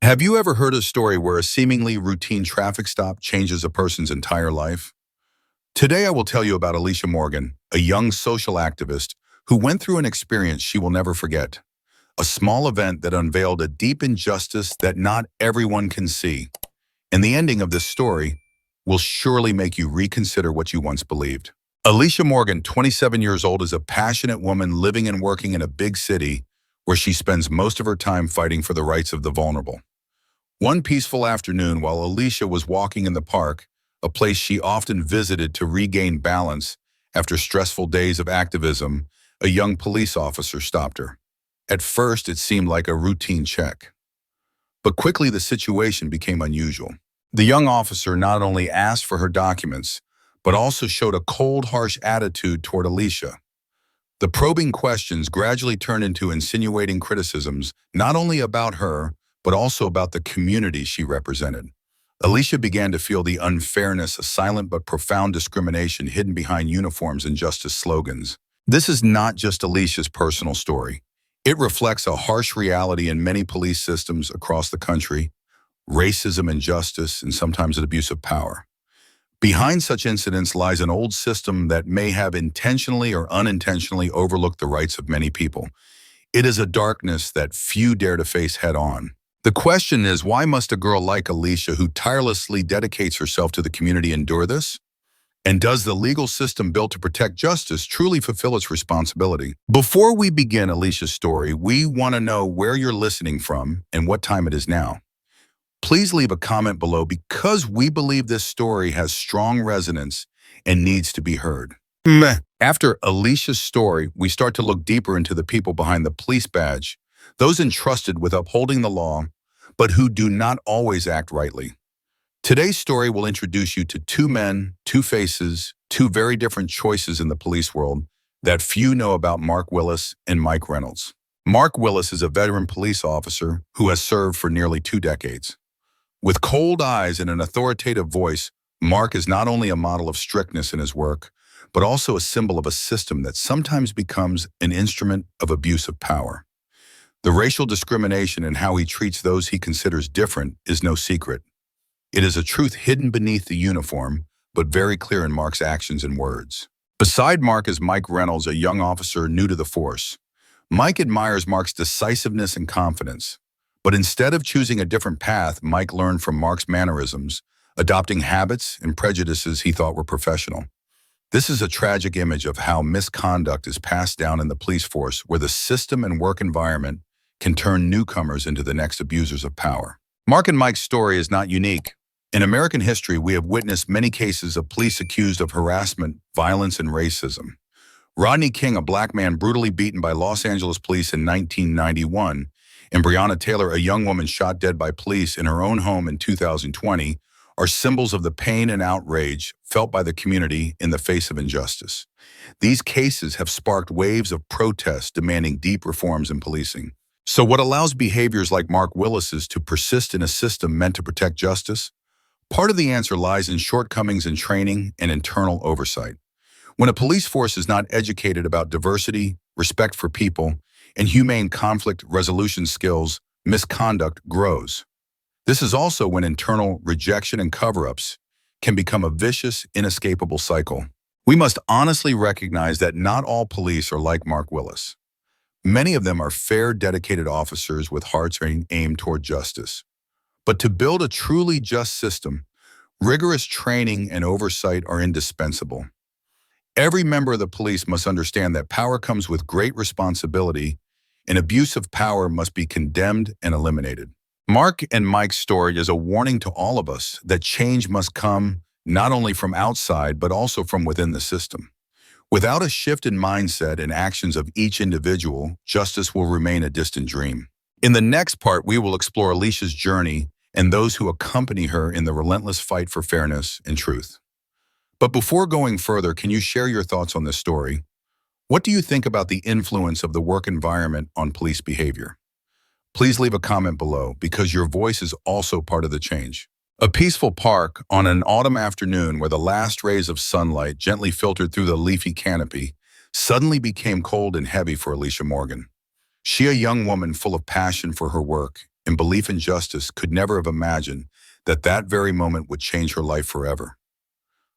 Have you ever heard a story where a seemingly routine traffic stop changes a person's entire life? Today I will tell you about Alicia Morgan, a young social activist who went through an experience she will never forget. A small event that unveiled a deep injustice that not everyone can see. And the ending of this story will surely make you reconsider what you once believed. Alicia Morgan, 27 years old, is a passionate woman living and working in a big city where she spends most of her time fighting for the rights of the vulnerable. One peaceful afternoon, while Alicia was walking in the park, a place she often visited to regain balance after stressful days of activism, a young police officer stopped her. At first, it seemed like a routine check. But quickly the situation became unusual. The young officer not only asked for her documents, but also showed a cold, harsh attitude toward Alicia. The probing questions gradually turned into insinuating criticisms, not only about her, but also about the community she represented. Alicia began to feel the unfairness, a silent but profound discrimination hidden behind uniforms and justice slogans. This is not just Alicia's personal story. It reflects a harsh reality in many police systems across the country: racism, injustice, and sometimes an abuse of power. Behind such incidents lies an old system that may have intentionally or unintentionally overlooked the rights of many people. It is a darkness that few dare to face head-on. The question is, why must a girl like Alicia, who tirelessly dedicates herself to the community, endure this? And does the legal system built to protect justice truly fulfill its responsibility? Before we begin Alicia's story, we want to know where you're listening from and what time it is now. Please leave a comment below because we believe this story has strong resonance and needs to be heard. After Alicia's story, we start to look deeper into the people behind the police badge, those entrusted with upholding the law, but who do not always act rightly. Today's story will introduce you to two men, two faces, two very different choices in the police world that few know about: Mark Willis and Mike Reynolds. Mark Willis is a veteran police officer who has served for nearly 2 decades. With cold eyes and an authoritative voice, Mark is not only a model of strictness in his work, but also a symbol of a system that sometimes becomes an instrument of abuse of power. The racial discrimination and how he treats those he considers different is no secret. It is a truth hidden beneath the uniform, but very clear in Mark's actions and words. Beside Mark is Mike Reynolds, a young officer new to the force. Mike admires Mark's decisiveness and confidence. But instead of choosing a different path, Mike learned from Mark's mannerisms, adopting habits and prejudices he thought were professional. This is a tragic image of how misconduct is passed down in the police force, where the system and work environment can turn newcomers into the next abusers of power. Mark and Mike's story is not unique. In American history, we have witnessed many cases of police accused of harassment, violence, and racism. Rodney King, a black man brutally beaten by Los Angeles police in 1991, and Breonna Taylor, a young woman shot dead by police in her own home in 2020, are symbols of the pain and outrage felt by the community in the face of injustice. These cases have sparked waves of protest demanding deep reforms in policing. So what allows behaviors like Mark Willis's to persist in a system meant to protect justice? Part of the answer lies in shortcomings in training and internal oversight. When a police force is not educated about diversity, respect for people, and humane conflict resolution skills, misconduct grows. This is also when internal rejection and cover-ups can become a vicious, inescapable cycle. We must honestly recognize that not all police are like Mark Willis. Many of them are fair, dedicated officers with hearts aimed toward justice. But to build a truly just system, rigorous training and oversight are indispensable. Every member of the police must understand that power comes with great responsibility, and abuse of power must be condemned and eliminated. Mark and Mike's story is a warning to all of us that change must come not only from outside, but also from within the system. Without a shift in mindset and actions of each individual, justice will remain a distant dream. In the next part, we will explore Alicia's journey and those who accompany her in the relentless fight for fairness and truth. But before going further, can you share your thoughts on this story? What do you think about the influence of the work environment on police behavior? Please leave a comment below because your voice is also part of the change. A peaceful park on an autumn afternoon where the last rays of sunlight gently filtered through the leafy canopy suddenly became cold and heavy for Alicia Morgan. She, a young woman full of passion for her work, and belief in justice could never have imagined that that very moment would change her life forever.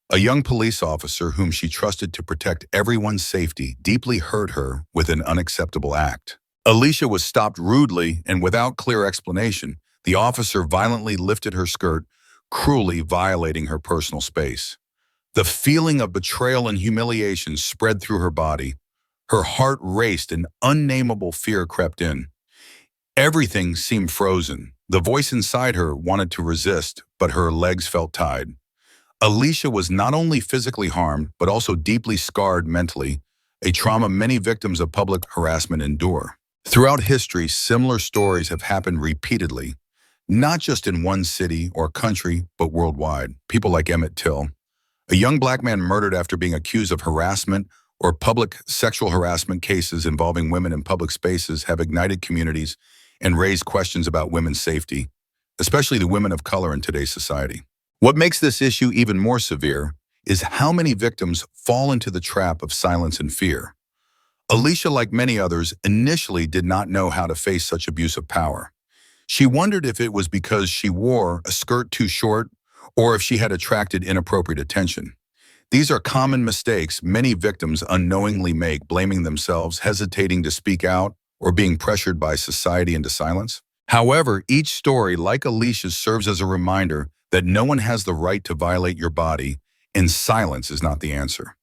A young police officer whom she trusted to protect everyone's safety deeply hurt her with an unacceptable act. Alicia was stopped rudely and without clear explanation. The officer violently lifted her skirt, cruelly violating her personal space. The feeling of betrayal and humiliation spread through her body. Her heart raced and unnameable fear crept in. Everything seemed frozen. The voice inside her wanted to resist, but her legs felt tied. Alicia was not only physically harmed, but also deeply scarred mentally, a trauma many victims of public harassment endure. Throughout history, similar stories have happened repeatedly, not just in one city or country, but worldwide. People like Emmett Till, a young black man murdered after being accused of harassment or public sexual harassment cases involving women in public spaces have ignited communities and raised questions about women's safety, especially the women of color in today's society. What makes this issue even more severe is how many victims fall into the trap of silence and fear. Alicia, like many others, initially did not know how to face such abuse of power. She wondered if it was because she wore a skirt too short or if she had attracted inappropriate attention. These are common mistakes many victims unknowingly make, blaming themselves, hesitating to speak out, or being pressured by society into silence. However, each story, like Alicia's, serves as a reminder that no one has the right to violate your body, and silence is not the answer.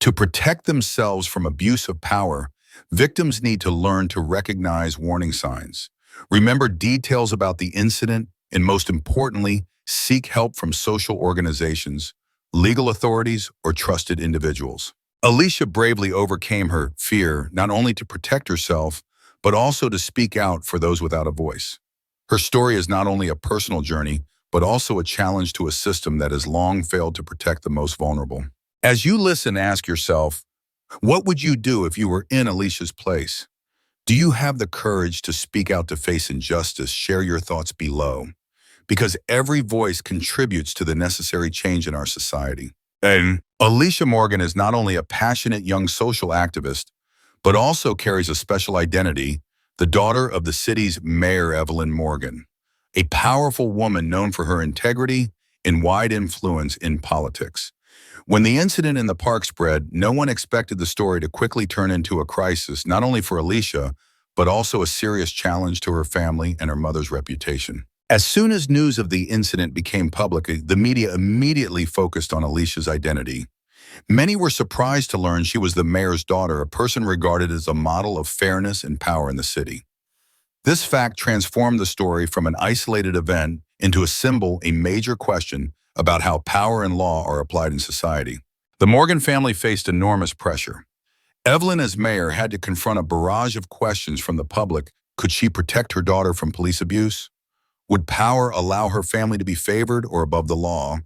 To protect themselves from abuse of power, victims need to learn to recognize warning signs, remember details about the incident, and most importantly, seek help from social organizations, legal authorities, or trusted individuals. Alicia bravely overcame her fear not only to protect herself, but also to speak out for those without a voice. Her story is not only a personal journey, but also a challenge to a system that has long failed to protect the most vulnerable. As you listen, ask yourself, what would you do if you were in Alicia's place? Do you have the courage to speak out to face injustice? Share your thoughts below, because every voice contributes to the necessary change in our society. And Alicia Morgan is not only a passionate young social activist, but also carries a special identity, the daughter of the city's mayor, Evelyn Morgan, a powerful woman known for her integrity and wide influence in politics. When the incident in the park spread, no one expected the story to quickly turn into a crisis, not only for Alicia, but also a serious challenge to her family and her mother's reputation. As soon as news of the incident became public, the media immediately focused on Alicia's identity. Many were surprised to learn she was the mayor's daughter, a person regarded as a model of fairness and power in the city. This fact transformed the story from an isolated event into a symbol, a major question about how power and law are applied in society. The Morgan family faced enormous pressure. Evelyn, as mayor, had to confront a barrage of questions from the public. Could she protect her daughter from police abuse? Would power allow her family to be favored or above the law?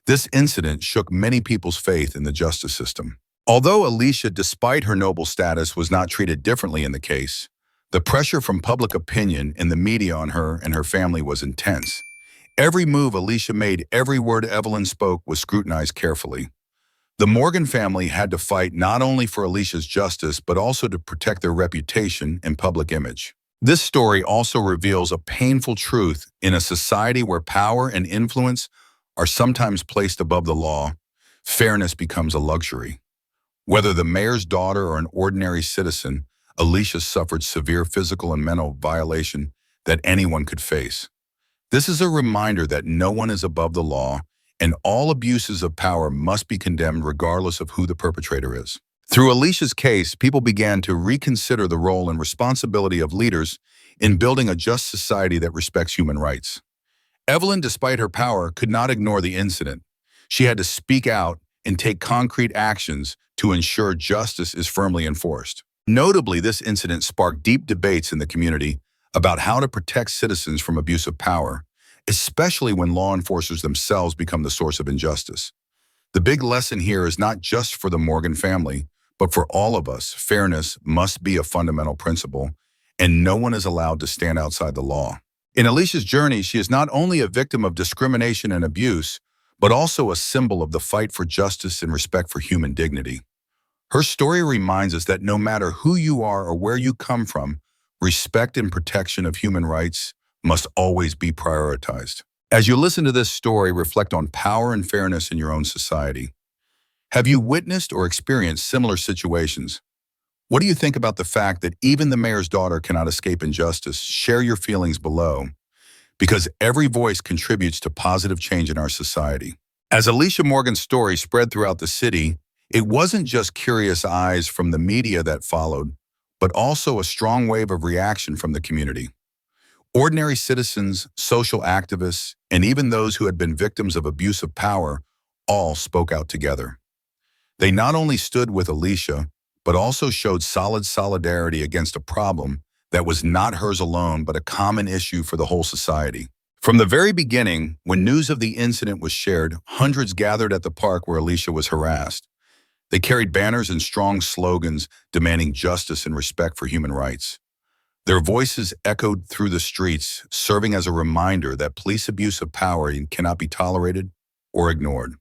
This incident shook many people's faith in the justice system. Although Alicia, despite her noble status, was not treated differently in the case, the pressure from public opinion and the media on her and her family was intense. Every move Alicia made, every word Evelyn spoke was scrutinized carefully. The Morgan family had to fight not only for Alicia's justice, but also to protect their reputation and public image. This story also reveals a painful truth. In a society where power and influence are sometimes placed above the law, fairness becomes a luxury. Whether the mayor's daughter or an ordinary citizen, Alicia suffered severe physical and mental violation that anyone could face. This is a reminder that no one is above the law, and all abuses of power must be condemned regardless of who the perpetrator is. Through Alicia's case, people began to reconsider the role and responsibility of leaders in building a just society that respects human rights. Evelyn, despite her power, could not ignore the incident. She had to speak out and take concrete actions to ensure justice is firmly enforced. Notably, this incident sparked deep debates in the community about how to protect citizens from abuse of power, especially when law enforcers themselves become the source of injustice. The big lesson here is not just for the Morgan family, but for all of us. Fairness must be a fundamental principle, and no one is allowed to stand outside the law. In Alicia's journey, she is not only a victim of discrimination and abuse, but also a symbol of the fight for justice and respect for human dignity. Her story reminds us that no matter who you are or where you come from, respect and protection of human rights must always be prioritized. As you listen to this story, reflect on power and fairness in your own society. Have you witnessed or experienced similar situations? What do you think about the fact that even the mayor's daughter cannot escape injustice? Share your feelings below, because every voice contributes to positive change in our society. As Alicia Morgan's story spread throughout the city, it wasn't just curious eyes from the media that followed, but also a strong wave of reaction from the community. Ordinary citizens, social activists, and even those who had been victims of abuse of power all spoke out together. They not only stood with Alicia, but also showed solid solidarity against a problem that was not hers alone, but a common issue for the whole society. From the very beginning, when news of the incident was shared, hundreds gathered at the park where Alicia was harassed. They carried banners and strong slogans demanding justice and respect for human rights. Their voices echoed through the streets, serving as a reminder that police abuse of power cannot be tolerated or ignored.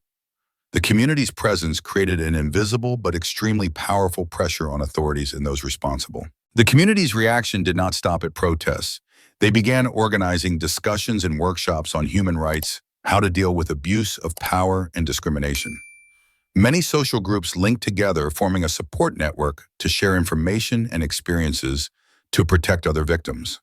The community's presence created an invisible but extremely powerful pressure on authorities and those responsible. The community's reaction did not stop at protests. They began organizing discussions and workshops on human rights, how to deal with abuse of power and discrimination. Many social groups linked together, forming a support network to share information and experiences to protect other victims.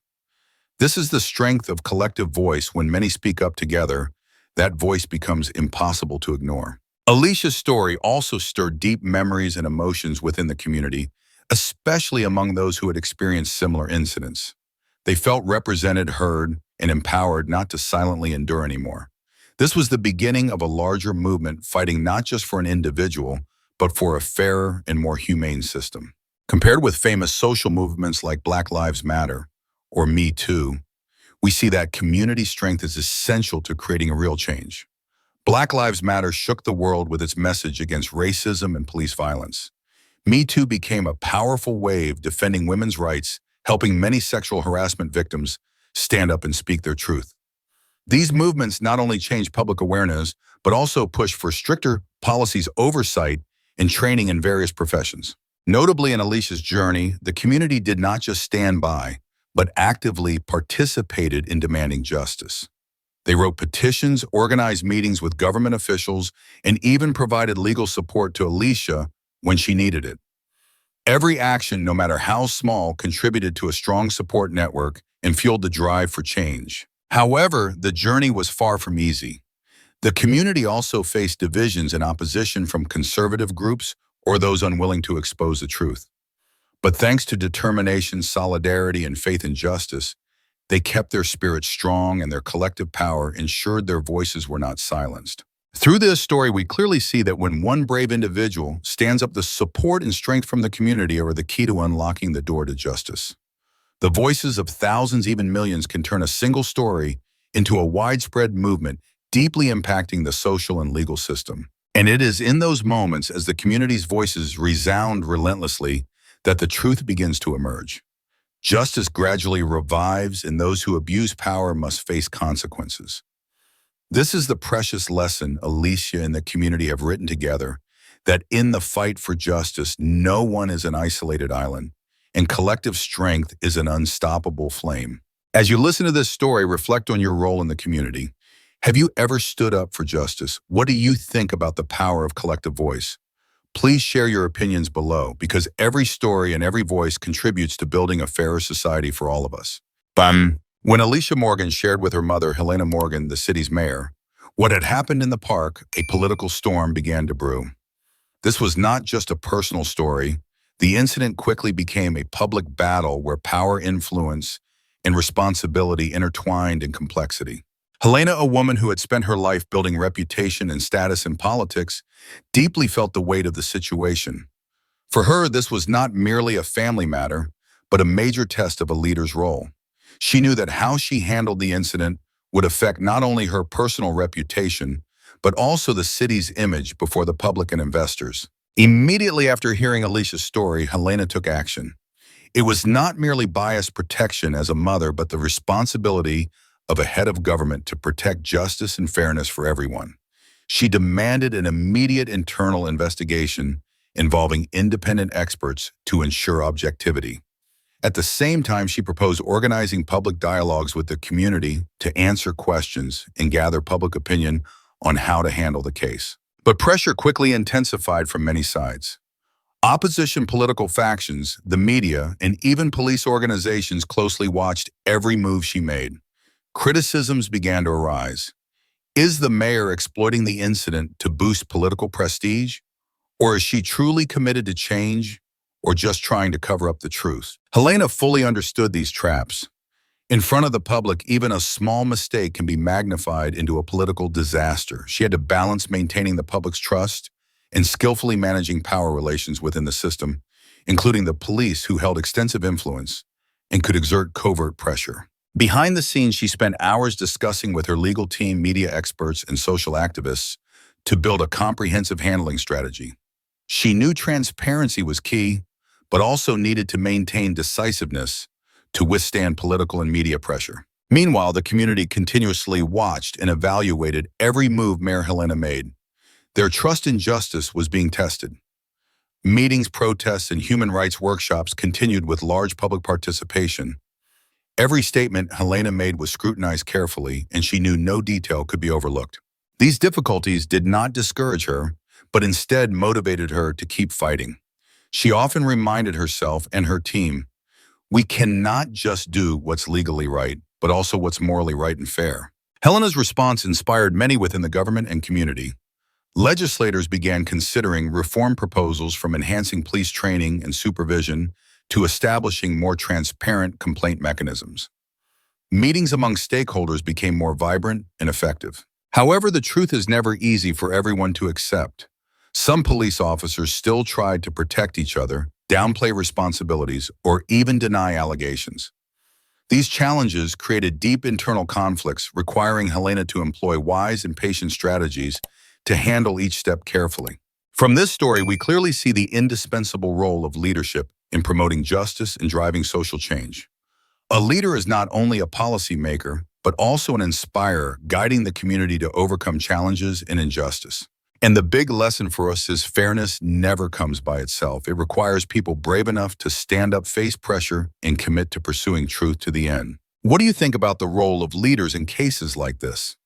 This is the strength of collective voice. When many speak up together, that voice becomes impossible to ignore. Alicia's story also stirred deep memories and emotions within the community, especially among those who had experienced similar incidents. They felt represented, heard, and empowered not to silently endure anymore. This was the beginning of a larger movement fighting not just for an individual, but for a fairer and more humane system. Compared with famous social movements like Black Lives Matter or Me Too, we see that community strength is essential to creating a real change. Black Lives Matter shook the world with its message against racism and police violence. Me Too became a powerful wave defending women's rights, helping many sexual harassment victims stand up and speak their truth. These movements not only changed public awareness, but also pushed for stricter policies, oversight, and training in various professions. Notably, in Alicia's journey, the community did not just stand by, but actively participated in demanding justice. They wrote petitions, organized meetings with government officials, and even provided legal support to Alicia when she needed it. Every action, no matter how small, contributed to a strong support network and fueled the drive for change. However, the journey was far from easy. The community also faced divisions and opposition from conservative groups or those unwilling to expose the truth. But thanks to determination, solidarity, and faith in justice, they kept their spirits strong, and their collective power ensured their voices were not silenced. Through this story, we clearly see that when one brave individual stands up, the support and strength from the community are the key to unlocking the door to justice. The voices of thousands, even millions, can turn a single story into a widespread movement, deeply impacting the social and legal system. And it is in those moments, as the community's voices resound relentlessly, that the truth begins to emerge. Justice gradually revives, and those who abuse power must face consequences. This is the precious lesson Alicia and the community have written together, that in the fight for justice, no one is an isolated island, and collective strength is an unstoppable flame. As you listen to this story, reflect on your role in the community. Have you ever stood up for justice? What do you think about the power of collective voice? Please share your opinions below, because every story and every voice contributes to building a fairer society for all of us. Bam! When Alicia Morgan shared with her mother, Alicia Morgan, the city's mayor, what had happened in the park, a political storm began to brew. This was not just a personal story. The incident quickly became a public battle where power, influence, and responsibility intertwined in complexity. Helena, a woman who had spent her life building reputation and status in politics, deeply felt the weight of the situation. For her, this was not merely a family matter, but a major test of a leader's role. She knew that how she handled the incident would affect not only her personal reputation, but also the city's image before the public and investors. Immediately after hearing Alicia's story, Helena took action. It was not merely bias protection as a mother, but the responsibility of a head of government to protect justice and fairness for everyone. She demanded an immediate internal investigation involving independent experts to ensure objectivity. At the same time, she proposed organizing public dialogues with the community to answer questions and gather public opinion on how to handle the case. But pressure quickly intensified from many sides. Opposition political factions, the media, and even police organizations closely watched every move she made. Criticisms began to arise. Is the mayor exploiting the incident to boost political prestige? Or is she truly committed to change, or just trying to cover up the truth? Helena fully understood these traps. In front of the public, even a small mistake can be magnified into a political disaster. She had to balance maintaining the public's trust and skillfully managing power relations within the system, including the police who held extensive influence and could exert covert pressure. Behind the scenes, she spent hours discussing with her legal team, media experts, and social activists to build a comprehensive handling strategy. She knew transparency was key, but also needed to maintain decisiveness to withstand political and media pressure. Meanwhile, the community continuously watched and evaluated every move Mayor Helena made. Their trust in justice was being tested. Meetings, protests, and human rights workshops continued with large public participation. Every statement Helena made was scrutinized carefully, and she knew no detail could be overlooked. These difficulties did not discourage her, but instead motivated her to keep fighting. She often reminded herself and her team, we cannot just do what's legally right, but also what's morally right and fair. Helena's response inspired many within the government and community. Legislators began considering reform proposals from enhancing police training and supervision to establishing more transparent complaint mechanisms. Meetings among stakeholders became more vibrant and effective. However, the truth is never easy for everyone to accept. Some police officers still tried to protect each other, downplay responsibilities, or even deny allegations. These challenges created deep internal conflicts, requiring Helena to employ wise and patient strategies to handle each step carefully. From this story, we clearly see the indispensable role of leadership in promoting justice and driving social change. A leader is not only a policymaker, but also an inspirer, guiding the community to overcome challenges and injustice. And the big lesson for us is fairness never comes by itself. It requires people brave enough to stand up, face pressure, and commit to pursuing truth to the end. What do you think about the role of leaders in cases like this?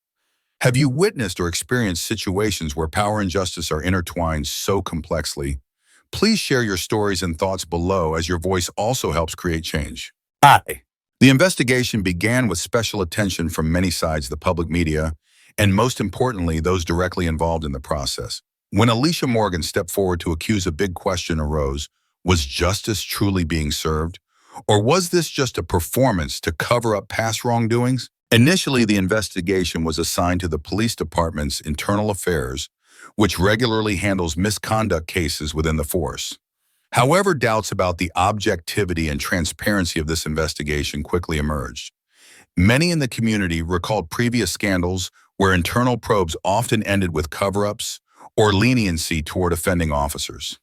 Have you witnessed or experienced situations where power and justice are intertwined so complexly? Please share your stories and thoughts below, as your voice also helps create change. Hi. The investigation began with special attention from many sides, the public, media, and most importantly, those directly involved in the process. When Alicia Morgan stepped forward to accuse, a big question arose: was justice truly being served? Or was this just a performance to cover up past wrongdoings? Initially, the investigation was assigned to the police department's internal affairs, which regularly handles misconduct cases within the force. However, doubts about the objectivity and transparency of this investigation quickly emerged. Many in the community recalled previous scandals where internal probes often ended with cover-ups or leniency toward offending officers.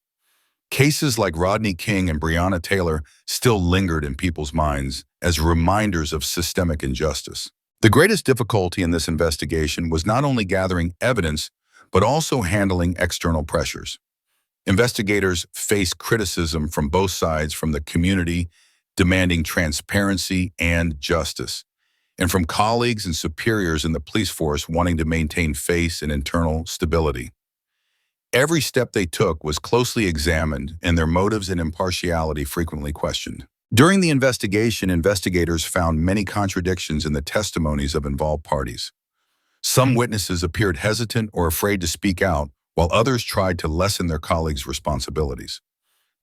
Cases like Rodney King and Breonna Taylor still lingered in people's minds as reminders of systemic injustice. The greatest difficulty in this investigation was not only gathering evidence, but also handling external pressures. Investigators faced criticism from both sides, from the community demanding transparency and justice, and from colleagues and superiors in the police force wanting to maintain faith and internal stability. Every step they took was closely examined, and their motives and impartiality frequently questioned. During the investigation, investigators found many contradictions in the testimonies of involved parties. Some witnesses appeared hesitant or afraid to speak out, while others tried to lessen their colleagues' responsibilities.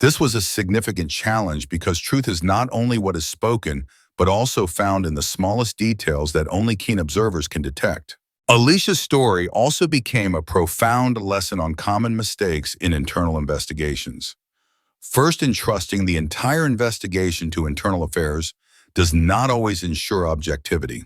This was a significant challenge because truth is not only what is spoken, but also found in the smallest details that only keen observers can detect. Alicia's story also became a profound lesson on common mistakes in internal investigations. First, entrusting the entire investigation to internal affairs does not always ensure objectivity.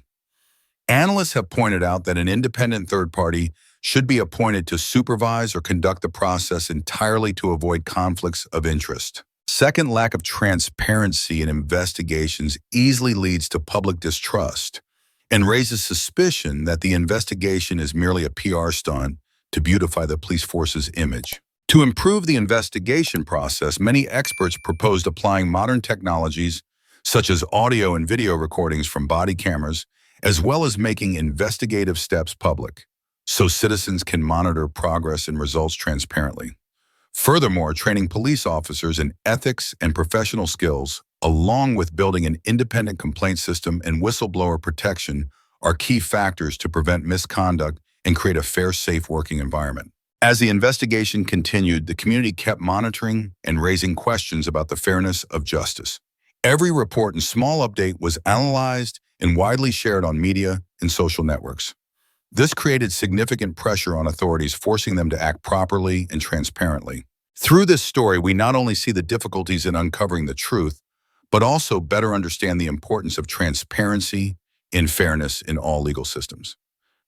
Analysts have pointed out that an independent third party should be appointed to supervise or conduct the process entirely to avoid conflicts of interest. Second, lack of transparency in investigations easily leads to public distrust and raises suspicion that the investigation is merely a PR stunt to beautify the police force's image. To improve the investigation process, many experts proposed applying modern technologies such as audio and video recordings from body cameras, as well as making investigative steps public, so citizens can monitor progress and results transparently. Furthermore, training police officers in ethics and professional skills, along with building an independent complaint system and whistleblower protection, are key factors to prevent misconduct and create a fair, safe working environment. As the investigation continued, the community kept monitoring and raising questions about the fairness of justice. Every report and small update was analyzed and widely shared on media and social networks. This created significant pressure on authorities, forcing them to act properly and transparently. Through this story, we not only see the difficulties in uncovering the truth, but also better understand the importance of transparency and fairness in all legal systems.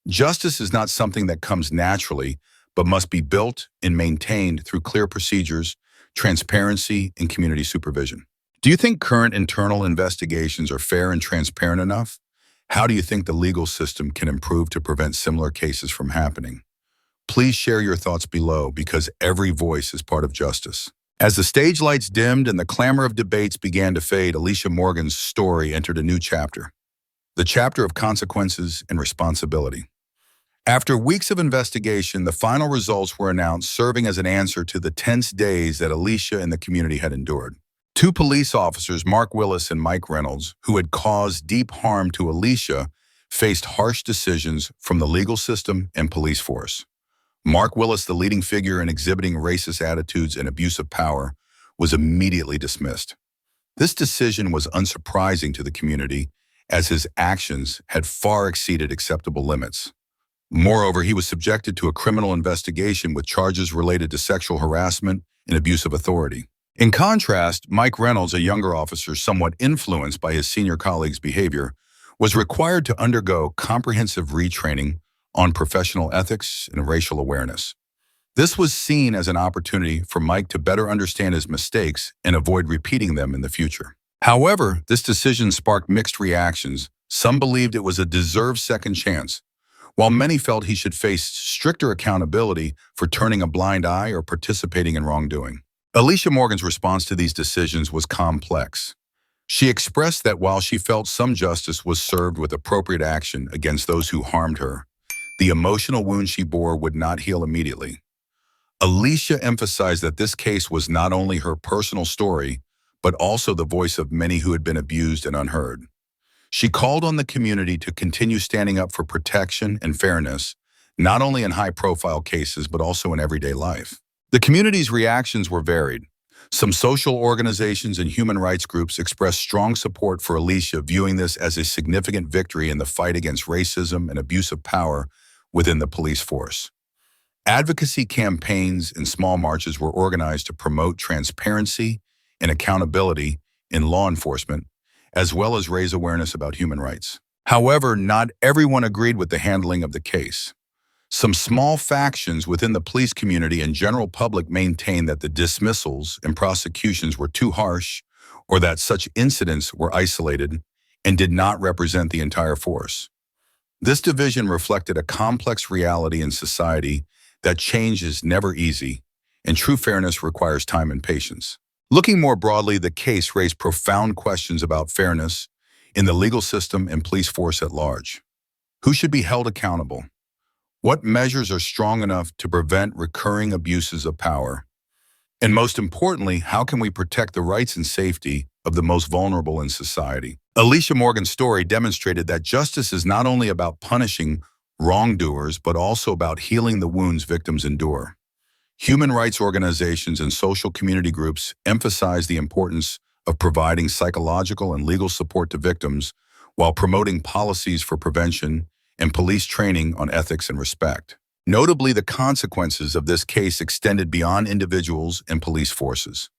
Justice is not something that comes naturally, but must be built and maintained through clear procedures, transparency, and community supervision. Do you think current internal investigations are fair and transparent enough? How do you think the legal system can improve to prevent similar cases from happening? Please share your thoughts below, because every voice is part of justice. As the stage lights dimmed and the clamor of debates began to fade, Alicia Morgan's story entered a new chapter, the chapter of consequences and responsibility. After weeks of investigation, the final results were announced, serving as an answer to the tense days that Alicia and the community had endured. Two police officers, Willis and Mike Reynolds, who had caused deep harm to Alicia, faced harsh decisions from the legal system and police force. Willis, the leading figure in exhibiting racist attitudes and abuse of power, was immediately dismissed. This decision was unsurprising to the community, as his actions had far exceeded acceptable limits. Moreover, he was subjected to a criminal investigation with charges related to sexual harassment and abuse of authority. In contrast, Mike Reynolds, a younger officer somewhat influenced by his senior colleagues' behavior, was required to undergo comprehensive retraining on professional ethics and racial awareness. This was seen as an opportunity for Mike to better understand his mistakes and avoid repeating them in the future. However, this decision sparked mixed reactions. Some believed it was a deserved second chance, while many felt he should face stricter accountability for turning a blind eye or participating in wrongdoing. Alicia Morgan's response to these decisions was complex. She expressed that while she felt some justice was served with appropriate action against those who harmed her, the emotional wound she bore would not heal immediately. Alicia emphasized that this case was not only her personal story, but also the voice of many who had been abused and unheard. She called on the community to continue standing up for protection and fairness, not only in high-profile cases, but also in everyday life. The community's reactions were varied. Some social organizations and human rights groups expressed strong support for Alicia, viewing this as a significant victory in the fight against racism and abuse of power within the police force. Advocacy campaigns and small marches were organized to promote transparency and accountability in law enforcement, as well as raise awareness about human rights. However, not everyone agreed with the handling of the case. Some small factions within the police community and general public maintained that the dismissals and prosecutions were too harsh, or that such incidents were isolated and did not represent the entire force. This division reflected a complex reality in society that change is never easy, and true fairness requires time and patience. Looking more broadly, the case raised profound questions about fairness in the legal system and police force at large. Who should be held accountable? What measures are strong enough to prevent recurring abuses of power? And most importantly, how can we protect the rights and safety of the most vulnerable in society? Alicia Morgan's story demonstrated that justice is not only about punishing wrongdoers, but also about healing the wounds victims endure. Human rights organizations and social community groups emphasize the importance of providing psychological and legal support to victims while promoting policies for prevention and police training on ethics and respect. Notably, the consequences of this case extended beyond individuals and police forces.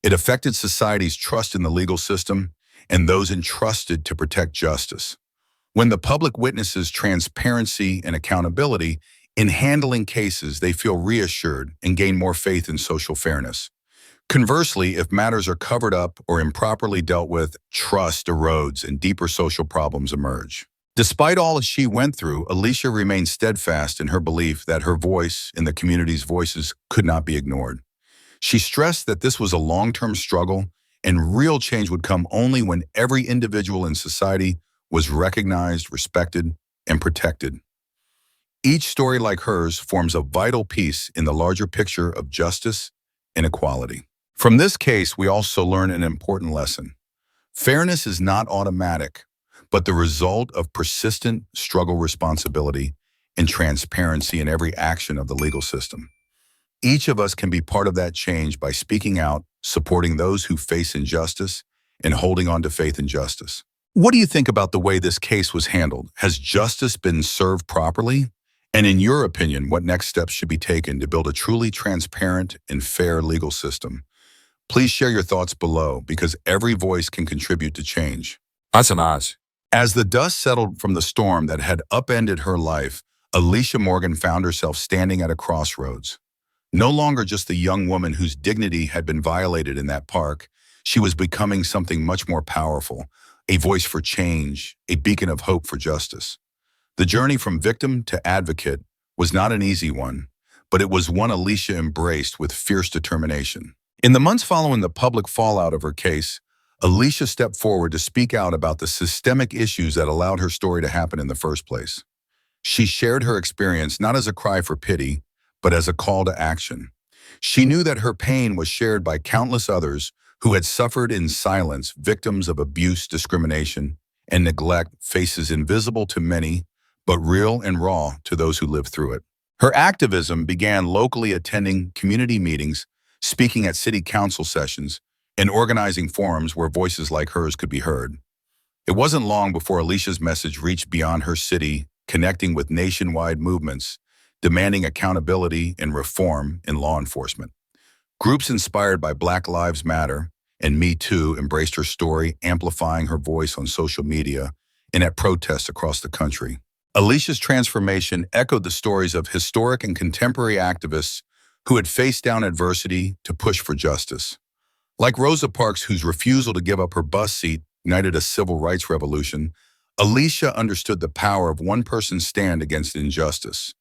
It affected society's trust in the legal system and those entrusted to protect justice. When the public witnesses transparency and accountability in handling cases, they feel reassured and gain more faith in social fairness. Conversely, if matters are covered up or improperly dealt with, trust erodes and deeper social problems emerge. Despite all that she went through, Alicia remained steadfast in her belief that her voice and the community's voices could not be ignored. She stressed that this was a long-term struggle and real change would come only when every individual in society was recognized, respected, and protected. Each story like hers forms a vital piece in the larger picture of justice and equality. From this case, we also learn an important lesson. Fairness is not automatic, but the result of persistent struggle, responsibility, and transparency in every action of the legal system. Each of us can be part of that change by speaking out, supporting those who face injustice, and holding on to faith in justice. What do you think about the way this case was handled? Has justice been served properly? And in your opinion, what next steps should be taken to build a truly transparent and fair legal system? Please share your thoughts below because every voice can contribute to change. Asamaz. As the dust settled from the storm that had upended her life, Alicia Morgan found herself standing at a crossroads. No longer just the young woman whose dignity had been violated in that park, she was becoming something much more powerful, a voice for change, a beacon of hope for justice. The journey from victim to advocate was not an easy one, but it was one Alicia embraced with fierce determination. In the months following the public fallout of her case, Alicia stepped forward to speak out about the systemic issues that allowed her story to happen in the first place. She shared her experience not as a cry for pity, but as a call to action. She knew that her pain was shared by countless others who had suffered in silence, victims of abuse, discrimination, and neglect, faces invisible to many, but real and raw to those who lived through it. Her activism began locally, attending community meetings, speaking at city council sessions, and organizing forums where voices like hers could be heard. It wasn't long before Alicia's message reached beyond her city, connecting with nationwide movements, demanding accountability and reform in law enforcement. Groups inspired by Black Lives Matter and Me Too embraced her story, amplifying her voice on social media and at protests across the country. Alicia's transformation echoed the stories of historic and contemporary activists who had faced down adversity to push for justice. Like Rosa Parks, whose refusal to give up her bus seat ignited a civil rights revolution, Alicia understood the power of one person's stand against injustice.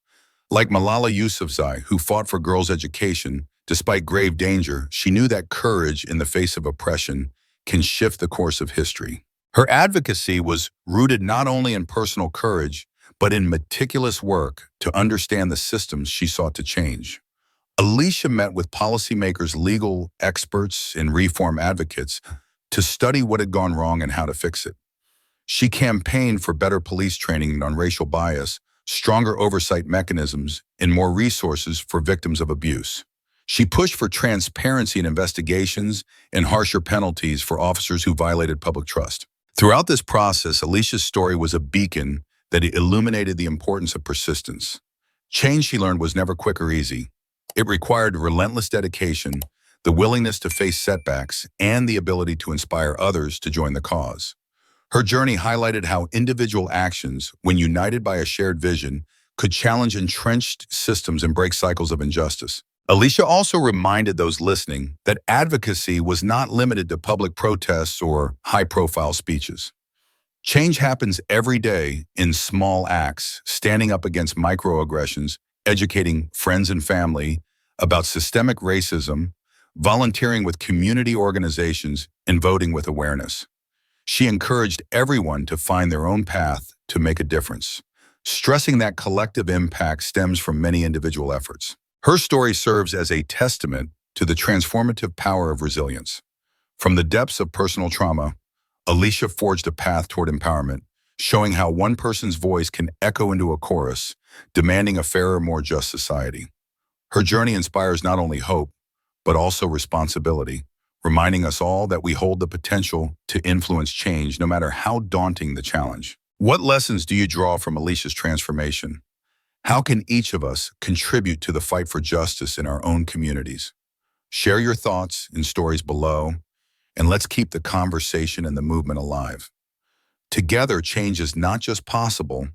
Like Malala Yousafzai, who fought for girls' education despite grave danger, she knew that courage in the face of oppression can shift the course of history. Her advocacy was rooted not only in personal courage, but in meticulous work to understand the systems she sought to change. Alicia met with policymakers, legal experts, and reform advocates to study what had gone wrong and how to fix it. She campaigned for better police training on racial bias, stronger oversight mechanisms, and more resources for victims of abuse. She pushed for transparency in investigations and harsher penalties for officers who violated public trust. Throughout this process, Alicia's story was a beacon that illuminated the importance of persistence. Change, she learned, was never quick or easy. It required relentless dedication, the willingness to face setbacks, and the ability to inspire others to join the cause. Her journey highlighted how individual actions, when united by a shared vision, could challenge entrenched systems and break cycles of injustice. Alicia also reminded those listening that advocacy was not limited to public protests or high-profile speeches. Change happens every day in small acts, standing up against microaggressions, educating friends and family about systemic racism, volunteering with community organizations, and voting with awareness. She encouraged everyone to find their own path to make a difference, stressing that collective impact stems from many individual efforts. Her story serves as a testament to the transformative power of resilience. From the depths of personal trauma, Alicia forged a path toward empowerment, showing how one person's voice can echo into a chorus, demanding a fairer, more just society. Her journey inspires not only hope, but also responsibility, reminding us all that we hold the potential to influence change no matter how daunting the challenge. What lessons do you draw from Alicia's transformation? How can each of us contribute to the fight for justice in our own communities? Share your thoughts and stories below, and let's keep the conversation and the movement alive. Together, change is not just possible,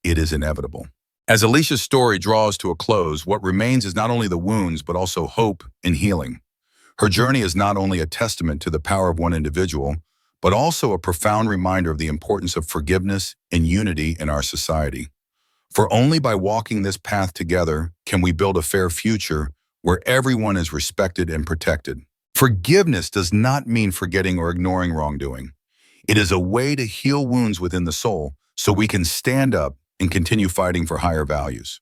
it is inevitable. As Alicia's story draws to a close, what remains is not only the wounds, but also hope and healing. Her journey is not only a testament to the power of one individual, but also a profound reminder of the importance of forgiveness and unity in our society. For only by walking this path together can we build a fair future where everyone is respected and protected. Forgiveness does not mean forgetting or ignoring wrongdoing. It is a way to heal wounds within the soul so we can stand up and continue fighting for higher values.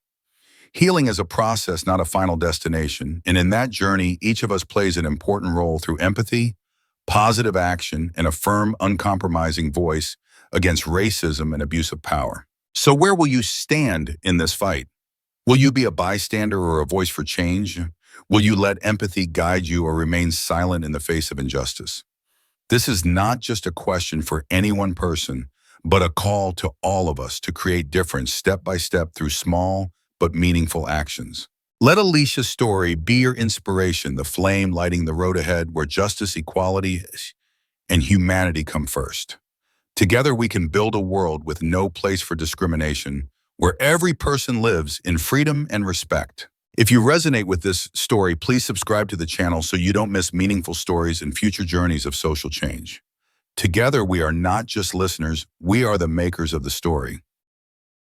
Healing is a process, not a final destination, and in that journey, each of us plays an important role through empathy, positive action, and a firm, uncompromising voice against racism and abuse of power. So where will you stand in this fight? Will you be a bystander or a voice for change? Will you let empathy guide you or remain silent in the face of injustice? This is not just a question for any one person, but a call to all of us to create difference step by step through small but meaningful actions. Let Alicia's story be your inspiration, the flame lighting the road ahead where justice, equality, and humanity come first. Together we can build a world with no place for discrimination, where every person lives in freedom and respect. If you resonate with this story, please subscribe to the channel so you don't miss meaningful stories and future journeys of social change. Together, we are not just listeners, we are the makers of the story.